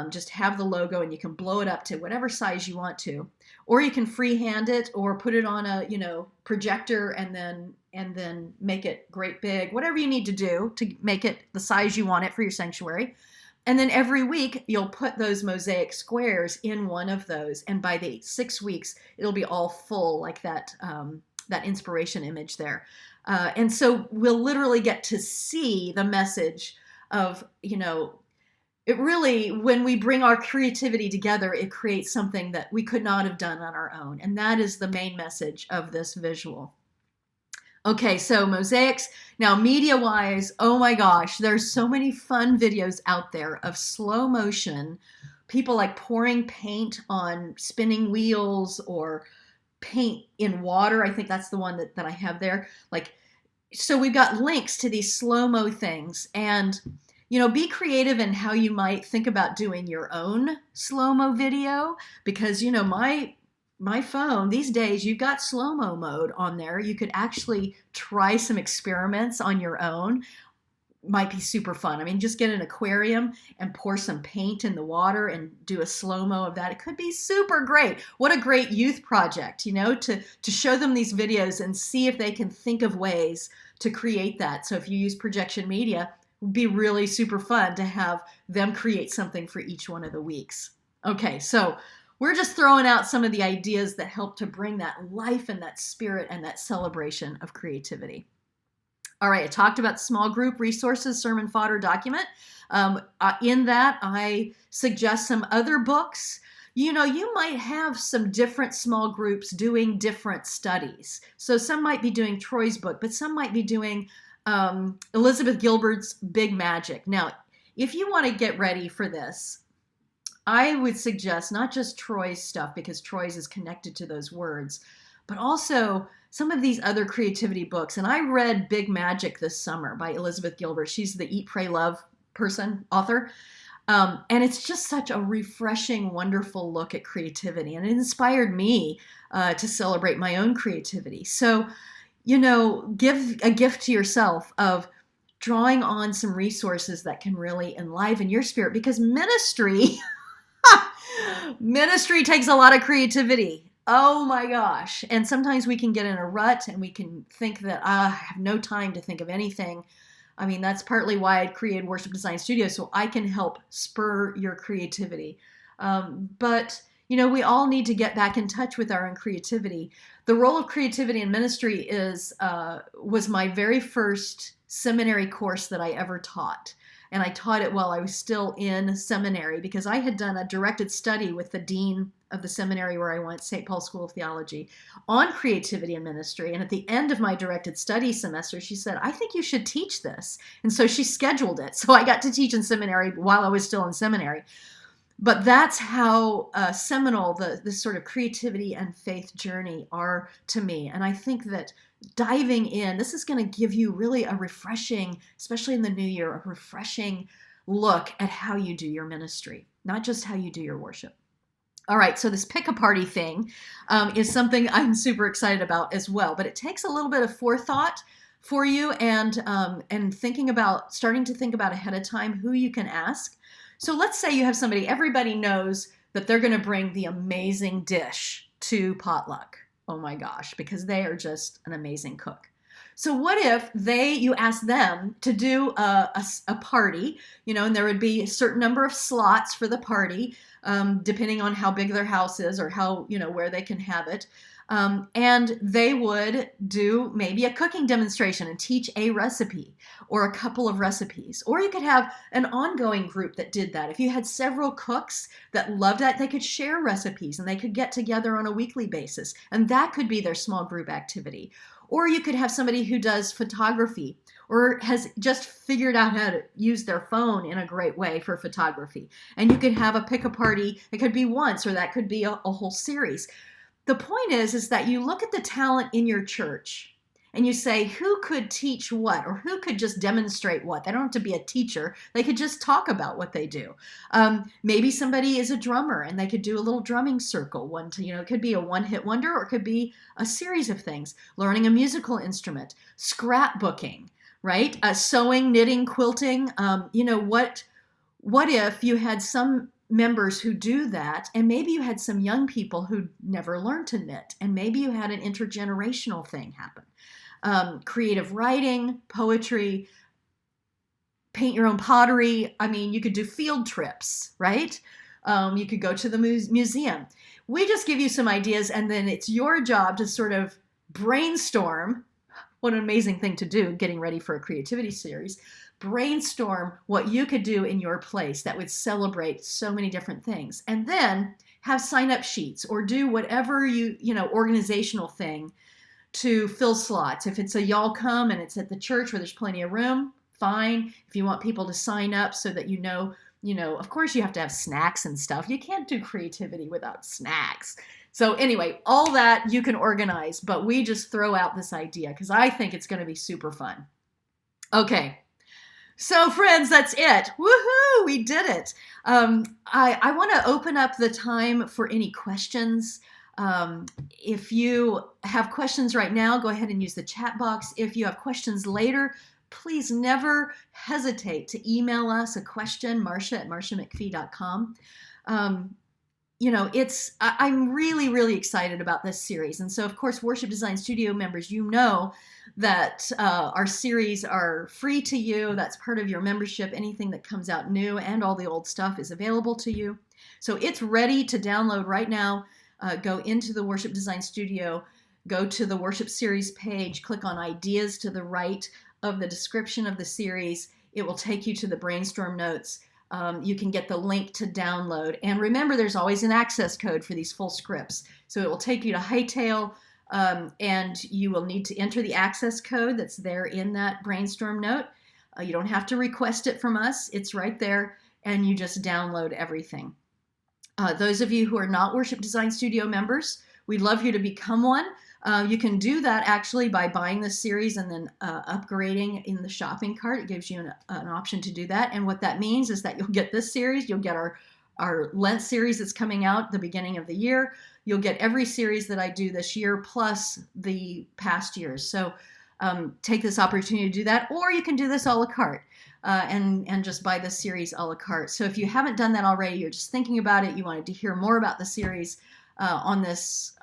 Speaker 1: just have the logo and you can blow it up to whatever size you want to, or you can freehand it or put it on a projector and then make it great big, whatever you need to do to make it the size you want it for your sanctuary. And then every week you'll put those mosaic squares in one of those, and by the 6 weeks it'll be all full, like that inspiration image there. And so we'll literally get to see the message of, it really, when we bring our creativity together, it creates something that we could not have done on our own. And that is the main message of this visual. Okay, so mosaics. Now, media-wise, oh my gosh, there's so many fun videos out there of slow motion, people like pouring paint on spinning wheels or paint in water. I think that's the one that I have there. So we've got links to these slow-mo things, and be creative in how you might think about doing your own slow-mo video, because my phone these days, you've got slow-mo mode on there. You could actually try some experiments on your own. Might be super fun. I mean, just get an aquarium and pour some paint in the water and do a slow-mo of that. It could be super great. What a great youth project, to show them these videos and see if they can think of ways to create that. So if you use projection media, it would be really super fun to have them create something for each one of the weeks. Okay, so we're just throwing out some of the ideas that help to bring that life and that spirit and that celebration of creativity. All right, I talked about small group resources, sermon fodder document. In that, I suggest some other books. You know, you might have some different small groups doing different studies. So some might be doing Troy's book, but some might be doing Elizabeth Gilbert's Big Magic. Now, if you want to get ready for this, I would suggest not just Troy's stuff, because Troy's is connected to those words, but also some of these other creativity books. And I read Big Magic this summer by Elizabeth Gilbert. She's the Eat, Pray, Love author. And it's just such a refreshing, wonderful look at creativity. And it inspired me to celebrate my own creativity. So, you know, give a gift to yourself of drawing on some resources that can really enliven your spirit, because ministry takes a lot of creativity. Oh my gosh. And sometimes we can get in a rut and we can think that I have no time to think of anything. I mean, that's partly why I created Worship Design Studio, so I can help spur your creativity. But, you know, we all need to get back in touch with our own creativity. The role of creativity in ministry was my very first seminary course that I ever taught. And I taught it while I was still in seminary, because I had done a directed study with the dean of the seminary where I went, St. Paul School of Theology, on creativity and ministry. And at the end of my directed study semester, she said, I think you should teach this. And so she scheduled it. So I got to teach in seminary while I was still in seminary. But that's how seminal this sort of creativity and faith journey are to me. And I think that diving in, this is going to give you really a refreshing, especially in the new year, a refreshing look at how you do your ministry, not just how you do your worship. All right, so this pick a party thing is something I'm super excited about as well, but it takes a little bit of forethought for you and starting to think about ahead of time who you can ask. So let's say you have somebody, everybody knows that they're going to bring the amazing dish to potluck. Oh my gosh, because they are just an amazing cook. So what if you ask them to do a party, you know, and there would be a certain number of slots for the party, depending on how big their house is or how, you know, where they can have it. And they would do maybe a cooking demonstration and teach a recipe or a couple of recipes. Or you could have an ongoing group that did that. If you had several cooks that loved that, they could share recipes and they could get together on a weekly basis. And that could be their small group activity. Or you could have somebody who does photography or has just figured out how to use their phone in a great way for photography. And you could have a pick a party. It could be once, or that could be a whole series. The point is that you look at the talent in your church and you say, who could teach what, or who could just demonstrate what? They don't have to be a teacher. They could just talk about what they do. Maybe somebody is a drummer and they could do a little drumming circle. It could be a one-hit wonder, or it could be a series of things. Learning a musical instrument, scrapbooking, right? Sewing, knitting, quilting. What if you had some members who do that, and maybe you had some young people who never learned to knit, and maybe you had an intergenerational thing happen. Creative writing, poetry, paint your own pottery. I mean, you could do field trips, right? You could go to the museum. We just give you some ideas, and then it's your job to sort of brainstorm. What an amazing thing to do, getting ready for a creativity series. Brainstorm what you could do in your place that would celebrate so many different things. And then have sign-up sheets or do whatever organizational thing to fill slots. If it's a y'all come and it's at the church where there's plenty of room, fine. If you want people to sign up so that of course you have to have snacks and stuff. You can't do creativity without snacks. So anyway, all that you can organize, but we just throw out this idea because I think it's going to be super fun. Okay. So friends, that's it. Woohoo! We did it. I want to open up the time for any questions. If you have questions right now, go ahead and use the chat box. If you have questions later, please never hesitate to email us a question, Marcia@marciamcfee.com. I'm really, really excited about this series. And so, of course, Worship Design Studio members, you know that our series are free to you. That's part of your membership. Anything that comes out new and all the old stuff is available to you. So it's ready to download right now. Go into the Worship Design Studio, go to the worship series page, click on ideas to the right of the description of the series. It will take you to the brainstorm notes. You can get the link to download. And remember, there's always an access code for these full scripts. So it will take you to Hightail, and you will need to enter the access code that's there in that brainstorm note. You don't have to request it from us. It's right there, and you just download everything. Those of you who are not Worship Design Studio members, we'd love you to become one. You can do that actually by buying this series and then upgrading in the shopping cart. It gives you an option to do that. And what that means is that you'll get this series, you'll get our Lent series that's coming out the beginning of the year. You'll get every series that I do this year plus the past years. So take this opportunity to do that, or you can do this a la carte. And just buy the series a la carte. So if you haven't done that already, you're just thinking about it, you wanted to hear more about the series on this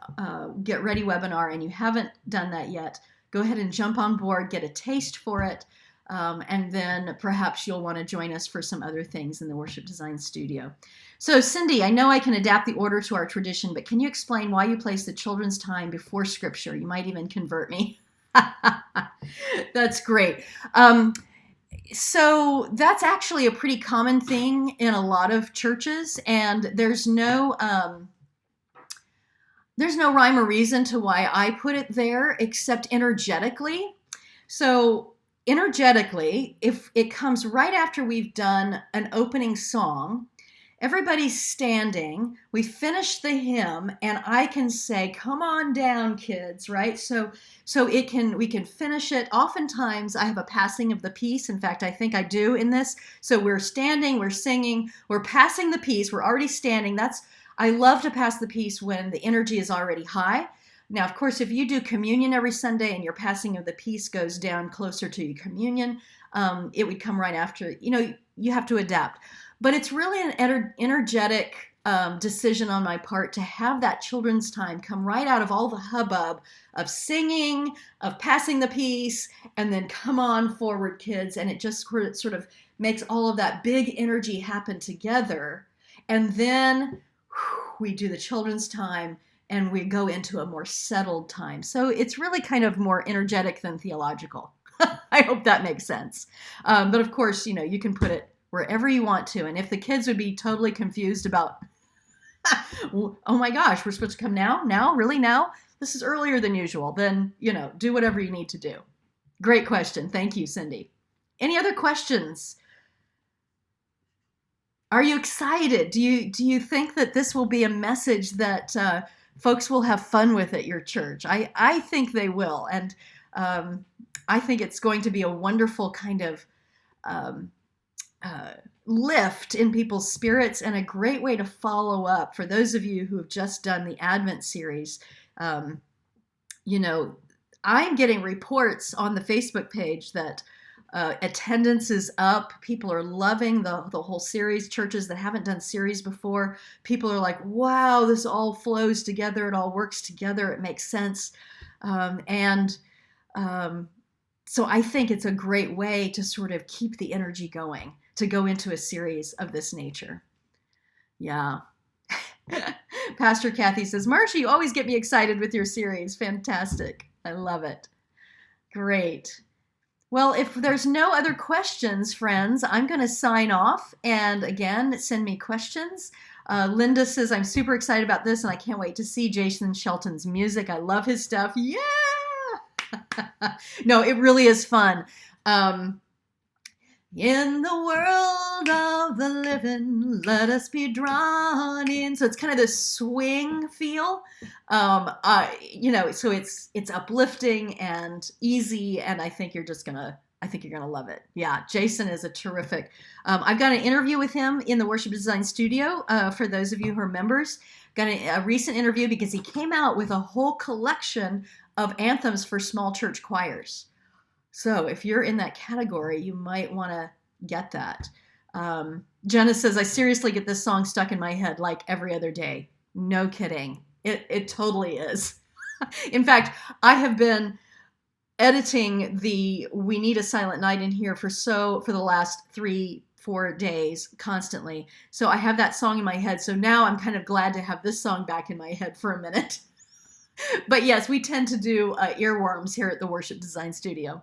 Speaker 1: Get Ready webinar, and you haven't done that yet, go ahead and jump on board, get a taste for it, and then perhaps you'll want to join us for some other things in the Worship Design Studio. So Cindy, I know I can adapt the order to our tradition, but can you explain why you place the children's time before Scripture? You might even convert me. That's great. So that's actually a pretty common thing in a lot of churches, and there's no rhyme or reason to why I put it there except energetically. So energetically, if it comes right after we've done an opening song, everybody's standing, we finish the hymn, and I can say, "Come on down, kids," right? So we can finish it. Oftentimes, I have a passing of the peace. In fact, I think I do in this. So we're standing, we're singing, we're passing the peace. We're already standing. I love to pass the peace when the energy is already high. Now, of course, if you do communion every Sunday and your passing of the peace goes down closer to your communion, it would come right after. You have to adapt. But it's really an energetic decision on my part to have that children's time come right out of all the hubbub of singing, of passing the peace, and then come on forward, kids. And it just sort of makes all of that big energy happen together. And then we do the children's time and we go into a more settled time. So it's really kind of more energetic than theological. I hope that makes sense. But of course, you can put it wherever you want to. And if the kids would be totally confused about, oh my gosh, we're supposed to come now? Now? Really now? This is earlier than usual. Then, do whatever you need to do. Great question. Thank you, Cindy. Any other questions? Are you excited? Do you think that this will be a message that folks will have fun with at your church? I think they will. And I think it's going to be a wonderful kind of lift in people's spirits and a great way to follow up. For those of you who have just done the Advent series, I'm getting reports on the Facebook page that attendance is up. People are loving the whole series. Churches that haven't done series before, people are like, wow, this all flows together. It all works together. It makes sense. So I think it's a great way to sort of keep the energy going, to go into a series of this nature. Yeah. Pastor Kathy says, Marcia, you always get me excited with your series. Fantastic. I love it. Great. Well, if there's no other questions, friends, I'm going to sign off. And again, send me questions. Linda says, I'm super excited about this, and I can't wait to see Jason Shelton's music. I love his stuff. Yeah! No, it really is fun. In the world of the living, let us be drawn in. So it's kind of this swing feel, so it's uplifting and easy, and I think you're gonna love it. Yeah, Jason is a terrific. I've got an interview with him in the Worship Design Studio. For those of you who are members, got a recent interview because he came out with a whole collection of anthems for small church choirs. So if you're in that category, you might want to get that. Jenna says, I seriously get this song stuck in my head like every other day. No kidding. It totally is. In fact, I have been editing the We Need a Silent Night in here for the last 3 for days constantly. So I have that song in my head. So now I'm kind of glad to have this song back in my head for a minute. But yes, we tend to do earworms here at the Worship Design Studio.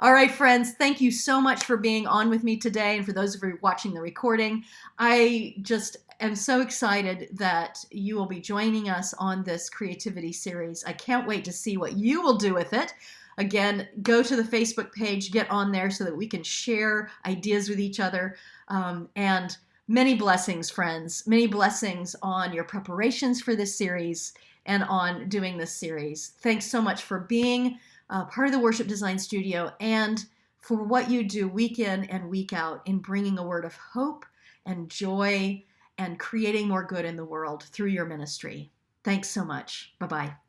Speaker 1: All right, friends, thank you so much for being on with me today. And for those of you watching the recording, I just am so excited that you will be joining us on this creativity series. I can't wait to see what you will do with it. Again, go to the Facebook page, get on there so that we can share ideas with each other. And many blessings, friends, many blessings on your preparations for this series and on doing this series. Thanks so much for being part of the Worship Design Studio and for what you do week in and week out in bringing a word of hope and joy and creating more good in the world through your ministry. Thanks so much. Bye-bye.